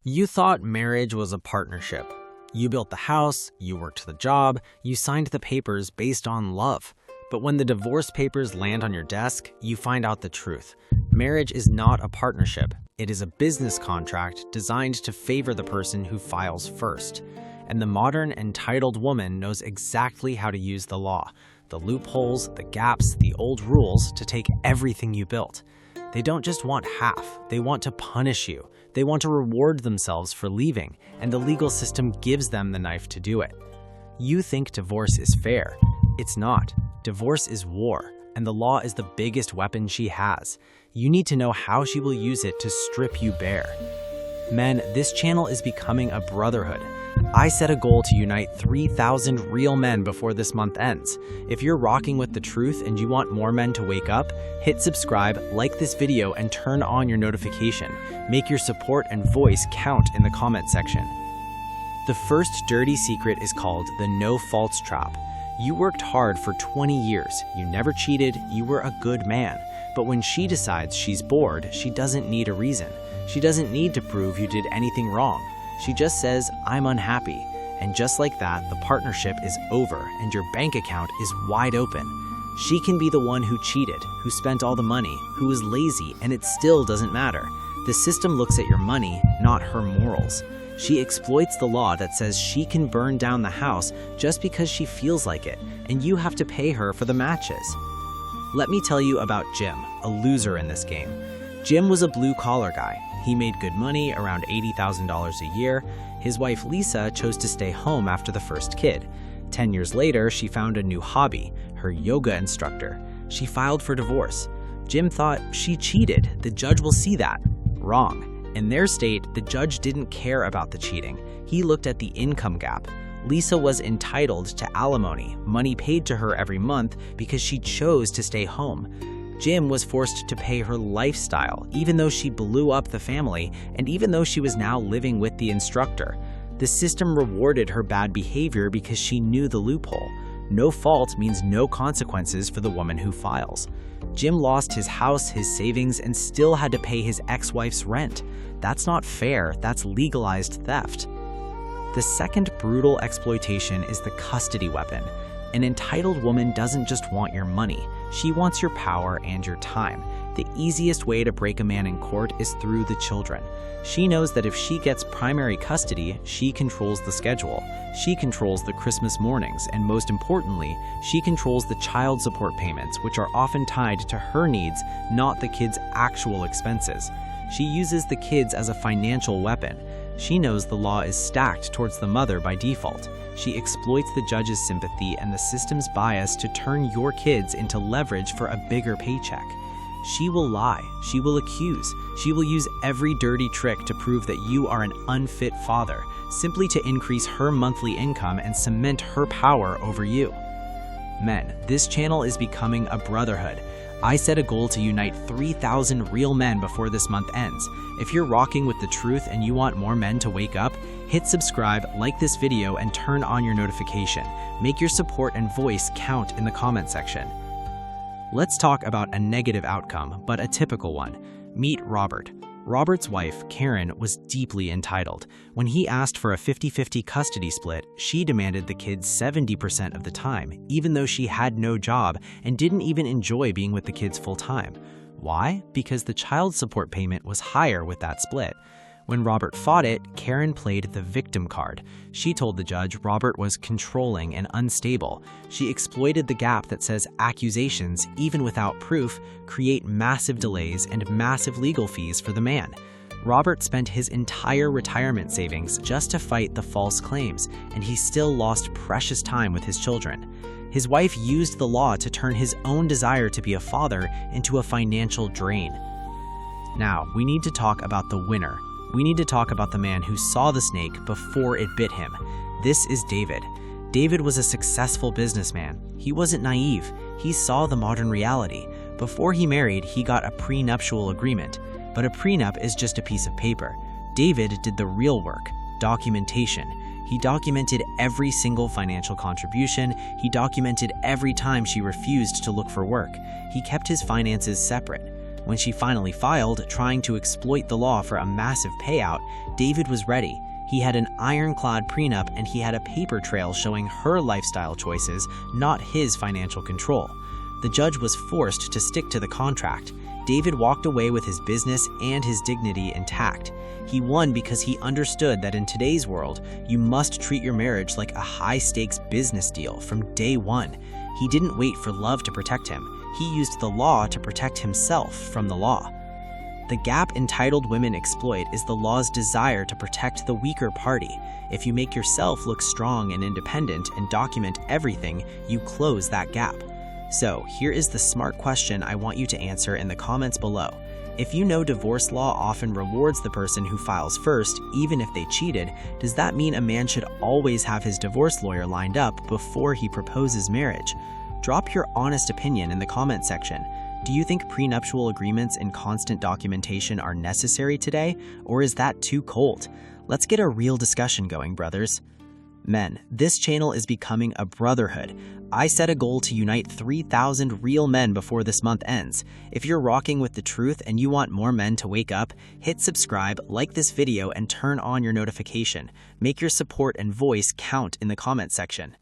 You thought marriage was a partnership. You built the house, you worked the job, you signed the papers based on love. But when the divorce papers land on your desk, you find out the truth. Marriage is not a partnership. It is a business contract designed to favor the person who files first. And the modern entitled woman knows exactly how to use the law, the loopholes, the gaps, the old rules to take everything you built. They don't just want half, they want to punish you. They want to reward themselves for leaving, and the legal system gives them the knife to do it. You think divorce is fair. It's not. Divorce is war, and the law is the biggest weapon she has. You need to know how she will use it to strip you bare. Men, this channel is becoming a brotherhood. I set a goal to unite 3,000 real men before this month ends. If you're rocking with the truth and you want more men to wake up, hit subscribe, like this video, and turn on your notification. Make your support and voice count in the comment section. The first dirty secret is called the no faults trap. You worked hard for 20 years. You never cheated. You were a good man. But when she decides she's bored, she doesn't need a reason. She doesn't need to prove you did anything wrong. She just says, "I'm unhappy." And just like that, the partnership is over and your bank account is wide open. She can be the one who cheated, who spent all the money, who was lazy, and it still doesn't matter. The system looks at your money, not her morals. She exploits the law that says she can burn down the house just because she feels like it, and you have to pay her for the matches. Let me tell you about Jim, a loser in this game. Jim was a blue-collar guy. He made good money, around $80,000 a year. His wife Lisa chose to stay home after the first kid. 10 years later, she found a new hobby, her yoga instructor. She filed for divorce. Jim thought she cheated. The judge will see that. Wrong. In their state, the judge didn't care about the cheating. He looked at the income gap. Lisa was entitled to alimony, money paid to her every month because she chose to stay home. Jim was forced to pay her lifestyle, even though she blew up the family and even though she was now living with the instructor. The system rewarded her bad behavior because she knew the loophole. No fault means no consequences for the woman who files. Jim lost his house, his savings, and still had to pay his ex-wife's rent. That's not fair, that's legalized theft. The second brutal exploitation is the custody weapon. An entitled woman doesn't just want your money, she wants your power and your time. The easiest way to break a man in court is through the children. She knows that if she gets primary custody, she controls the schedule. She controls the Christmas mornings, and most importantly, she controls the child support payments, which are often tied to her needs, not the kids' actual expenses. She uses the kids as a financial weapon. She knows the law is stacked towards the mother by default. She exploits the judge's sympathy and the system's bias to turn your kids into leverage for a bigger paycheck. She will lie, she will accuse, she will use every dirty trick to prove that you are an unfit father, simply to increase her monthly income and cement her power over you. Men, this channel is becoming a brotherhood. I set a goal to unite 3,000 real men before this month ends. If you're rocking with the truth and you want more men to wake up, hit subscribe, like this video, and turn on your notification. Make your support and voice count in the comment section. Let's talk about a negative outcome, but a typical one. Meet Robert. Robert's wife, Karen, was deeply entitled. When he asked for a 50-50 custody split, she demanded the kids 70% of the time, even though she had no job and didn't even enjoy being with the kids full-time. Why? Because the child support payment was higher with that split. When Robert fought it, Karen played the victim card. She told the judge Robert was controlling and unstable. She exploited the gap that says accusations, even without proof, create massive delays and massive legal fees for the man. Robert spent his entire retirement savings just to fight the false claims, and he still lost precious time with his children. His wife used the law to turn his own desire to be a father into a financial drain. Now, we need to talk about the winner. We need to talk about the man who saw the snake before it bit him. This is David. David was a successful businessman. He wasn't naive. He saw the modern reality. Before he married, he got a prenuptial agreement. But a prenup is just a piece of paper. David did the real work, documentation. He documented every single financial contribution. He documented every time she refused to look for work. He kept his finances separate. When she finally filed, trying to exploit the law for a massive payout, David was ready. He had an ironclad prenup and he had a paper trail showing her lifestyle choices, not his financial control. The judge was forced to stick to the contract. David walked away with his business and his dignity intact. He won because he understood that in today's world, you must treat your marriage like a high-stakes business deal from day one. He didn't wait for love to protect him. He used the law to protect himself from the law. The gap entitled women exploit is the law's desire to protect the weaker party. If you make yourself look strong and independent and document everything, you close that gap. So, here is the smart question I want you to answer in the comments below. If you know divorce law often rewards the person who files first, even if they cheated, does that mean a man should always have his divorce lawyer lined up before he proposes marriage? Drop your honest opinion in the comment section. Do you think prenuptial agreements and constant documentation are necessary today, or is that too cold? Let's get a real discussion going, brothers. Men, this channel is becoming a brotherhood. I set a goal to unite 3,000 real men before this month ends. If you're rocking with the truth and you want more men to wake up, hit subscribe, like this video, and turn on your notification. Make your support and voice count in the comment section.